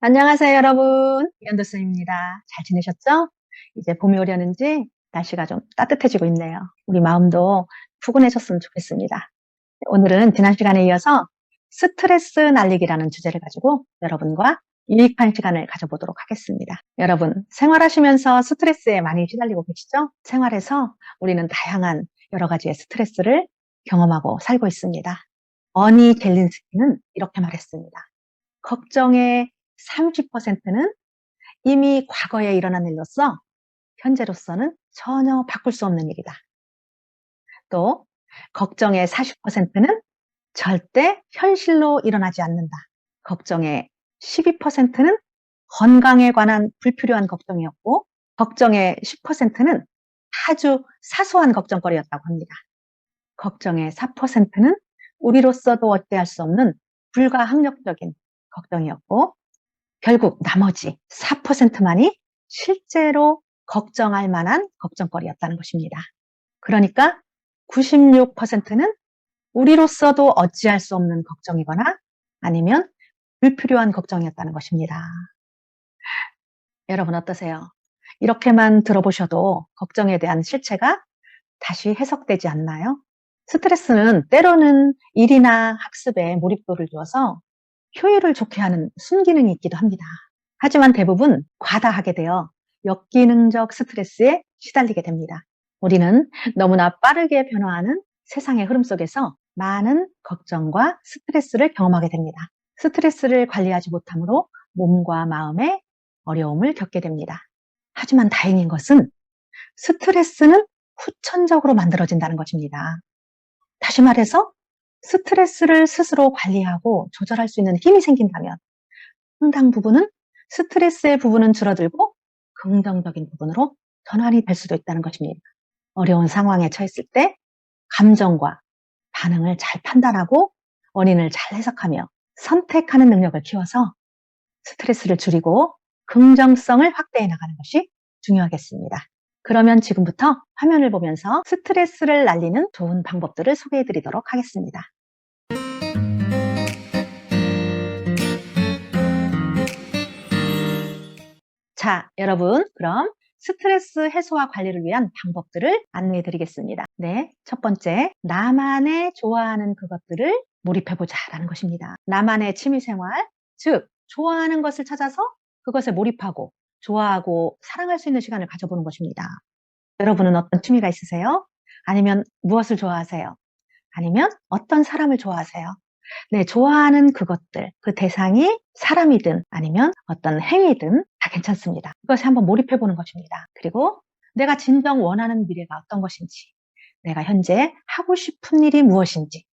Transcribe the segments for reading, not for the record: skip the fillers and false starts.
안녕하세요, 여러분. 연두쌤입니다. 잘 지내셨죠? 이제 봄이 오려는지 날씨가 좀 따뜻해지고 있네요. 우리 마음도 푸근해졌으면 좋겠습니다. 오늘은 지난 시간에 이어서 스트레스 날리기라는 주제를 가지고 여러분과 유익한 시간을 가져보도록 하겠습니다. 여러분, 생활하시면서 스트레스에 많이 시달리고 계시죠? 생활에서 우리는 다양한 여러 가지의 스트레스를 경험하고 살고 있습니다. 어니 젤린스키는 이렇게 말했습니다. 걱정의 30%는 이미 과거에 일어난 일로서 현재로서는 전혀 바꿀 수 없는 일이다. 또 걱정의 40%는 절대 현실로 일어나지 않는다. 걱정의 12%는 건강에 관한 불필요한 걱정이었고 걱정의 10%는 아주 사소한 걱정거리였다고 합니다. 걱정의 4%는 우리로서도 어찌할 수 없는 불가항력적인 걱정이었고 결국 나머지 4%만이 실제로 걱정할 만한 걱정거리였다는 것입니다. 그러니까 96%는 우리로서도 어찌할 수 없는 걱정이거나 아니면 불필요한 걱정이었다는 것입니다. 여러분 어떠세요? 이렇게만 들어보셔도 걱정에 대한 실체가 다시 해석되지 않나요? 스트레스는 때로는 일이나 학습에 몰입도를 주어서 효율을 좋게 하는 순기능이 있기도 합니다. 하지만 대부분 과다하게 되어 역기능적 스트레스에 시달리게 됩니다. 우리는 너무나 빠르게 변화하는 세상의 흐름 속에서 많은 걱정과 스트레스를 경험하게 됩니다. 스트레스를 관리하지 못함으로 몸과 마음에 어려움을 겪게 됩니다. 하지만 다행인 것은 스트레스는 후천적으로 만들어진다는 것입니다. 다시 말해서 스트레스를 스스로 관리하고 조절할 수 있는 힘이 생긴다면 상당 부분은 스트레스의 부분은 줄어들고 긍정적인 부분으로 전환이 될 수도 있다는 것입니다. 어려운 상황에 처했을 때 감정과 반응을 잘 판단하고 원인을 잘 해석하며 선택하는 능력을 키워서 스트레스를 줄이고 긍정성을 확대해 나가는 것이 중요하겠습니다. 그러면 지금부터 화면을 보면서 스트레스를 날리는 좋은 방법들을 소개해 드리도록 하겠습니다. 자, 여러분, 그럼 스트레스 해소와 관리를 위한 방법들을 안내해 드리겠습니다. 네, 첫 번째, 나만의 좋아하는 그것들을 몰입해보자 라는 것입니다. 나만의 취미생활, 즉 좋아하는 것을 찾아서 그것에 몰입하고 좋아하고 사랑할 수 있는 시간을 가져보는 것입니다. 여러분은 어떤 취미가 있으세요? 아니면 무엇을 좋아하세요? 아니면 어떤 사람을 좋아하세요? 네, 좋아하는 그것들, 그 대상이 사람이든 아니면 어떤 행위든 다 괜찮습니다. 그것에 한번 몰입해보는 것입니다. 그리고 내가 진정 원하는 미래가 어떤 것인지, 내가 현재 하고 싶은 일이 무엇인지,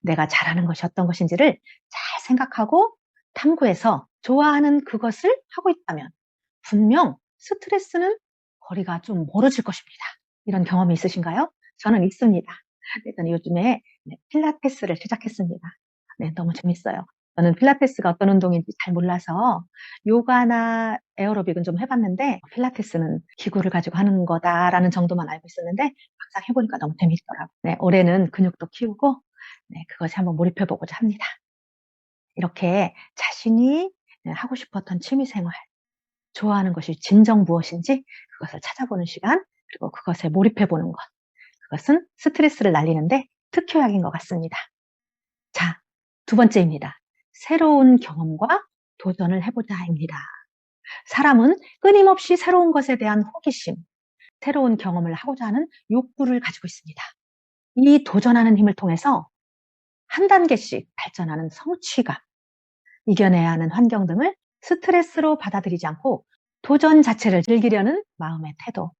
내가 잘하는 것이 어떤 것인지를 잘 생각하고 탐구해서 좋아하는 그것을 하고 있다면 분명 스트레스는 거리가 좀 멀어질 것입니다. 이런 경험이 있으신가요? 저는 있습니다. 일단 요즘에 필라테스를 시작했습니다. 네, 너무 재밌어요. 저는 필라테스가 어떤 운동인지 잘 몰라서 요가나 에어로빅은 좀 해봤는데 필라테스는 기구를 가지고 하는 거다라는 정도만 알고 있었는데 막상 해보니까 너무 재밌더라고요. 네, 올해는 근육도 키우고 네, 그것에 한번 몰입해보고자 합니다. 이렇게 자신이 하고 싶었던 취미생활, 좋아하는 것이 진정 무엇인지 그것을 찾아보는 시간, 그리고 그것에 몰입해보는 것. 그것은 스트레스를 날리는데 특효약인 것 같습니다. 자, 두 번째입니다. 새로운 경험과 도전을 해보자입니다. 사람은 끊임없이 새로운 것에 대한 호기심, 새로운 경험을 하고자 하는 욕구를 가지고 있습니다. 이 도전하는 힘을 통해서 한 단계씩 발전하는 성취감, 이겨내야 하는 환경 등을 스트레스로 받아들이지 않고 도전 자체를 즐기려는 마음의 태도,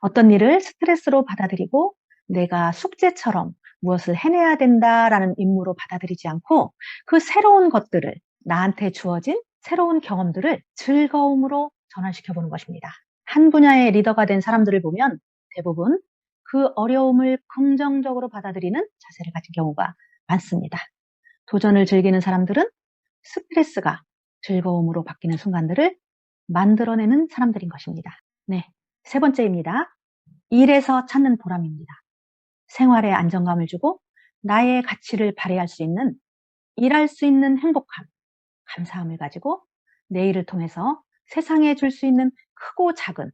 어떤 일을 스트레스로 받아들이고 내가 숙제처럼 무엇을 해내야 된다라는 임무로 받아들이지 않고 그 새로운 것들을 나한테 주어진 새로운 경험들을 즐거움으로 전환시켜보는 것입니다. 한 분야의 리더가 된 사람들을 보면 대부분 그 어려움을 긍정적으로 받아들이는 자세를 가진 경우가 많습니다. 도전을 즐기는 사람들은 스트레스가 즐거움으로 바뀌는 순간들을 만들어내는 사람들인 것입니다. 네, 세 번째입니다. 일에서 찾는 보람입니다. 생활에 안정감을 주고 나의 가치를 발휘할 수 있는 일할 수 있는 행복함, 감사함을 가지고 내일을 통해서 세상에 줄 수 있는 크고 작은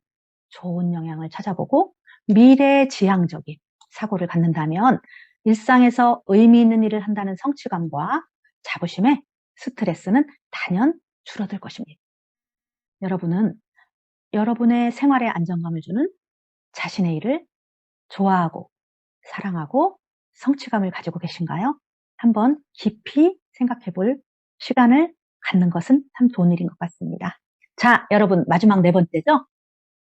좋은 영향을 찾아보고 미래지향적인 사고를 갖는다면 일상에서 의미 있는 일을 한다는 성취감과 자부심에 스트레스는 단연 줄어들 것입니다. 여러분은 여러분의 생활에 안정감을 주는 자신의 일을 좋아하고 사랑하고 성취감을 가지고 계신가요? 한번 깊이 생각해 볼 시간을 갖는 것은 참 좋은 일인 것 같습니다. 자, 여러분, 마지막 네 번째죠?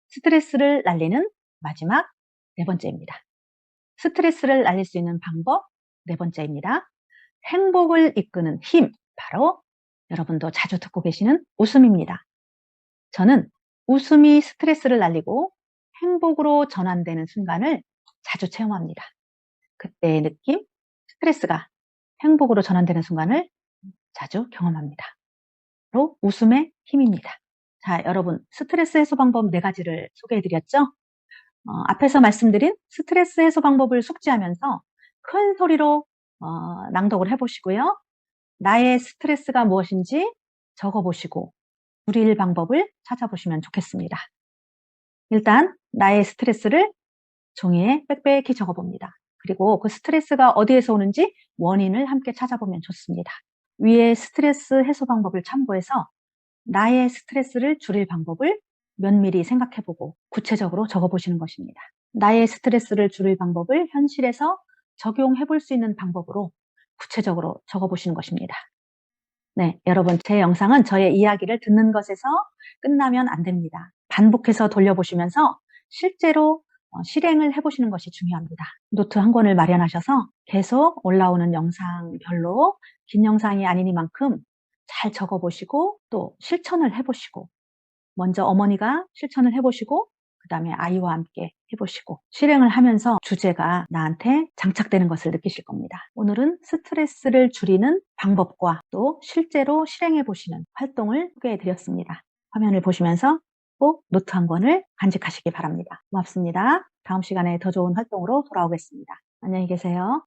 스트레스를 날리는 마지막 네 번째입니다. 스트레스를 날릴 수 있는 방법 네 번째입니다. 행복을 이끄는 힘, 바로 여러분도 자주 듣고 계시는 웃음입니다. 저는 웃음이 스트레스를 날리고 행복으로 전환되는 순간을 자주 체험합니다. 그때의 느낌, 스트레스가 행복으로 전환되는 순간을 자주 경험합니다. 바로 웃음의 힘입니다. 자, 여러분, 스트레스 해소 방법 네 가지를 소개해드렸죠? 앞에서 말씀드린 스트레스 해소 방법을 숙지하면서 큰 소리로 낭독을 해보시고요. 나의 스트레스가 무엇인지 적어보시고 줄일 방법을 찾아보시면 좋겠습니다. 일단 나의 스트레스를 종이에 빽빽히 적어봅니다. 그리고 그 스트레스가 어디에서 오는지 원인을 함께 찾아보면 좋습니다. 위의 스트레스 해소 방법을 참고해서 나의 스트레스를 줄일 방법을 면밀히 생각해보고 구체적으로 적어보시는 것입니다. 나의 스트레스를 줄일 방법을 현실에서 적용해볼 수 있는 방법으로 구체적으로 적어보시는 것입니다. 네, 여러분, 제 영상은 저의 이야기를 듣는 것에서 끝나면 안 됩니다. 반복해서 돌려보시면서 실제로 실행을 해보시는 것이 중요합니다. 노트 한 권을 마련하셔서 계속 올라오는 영상별로 긴 영상이 아니니만큼 잘 적어보시고 또 실천을 해보시고, 먼저 어머니가 실천을 해보시고 그 다음에 아이와 함께 해보시고 실행을 하면서 주제가 나한테 장착되는 것을 느끼실 겁니다. 오늘은 스트레스를 줄이는 방법과 또 실제로 실행해 보시는 활동을 소개해 드렸습니다. 화면을 보시면서 꼭 노트 한 권을 간직하시기 바랍니다. 고맙습니다. 다음 시간에 더 좋은 활동으로 돌아오겠습니다. 안녕히 계세요.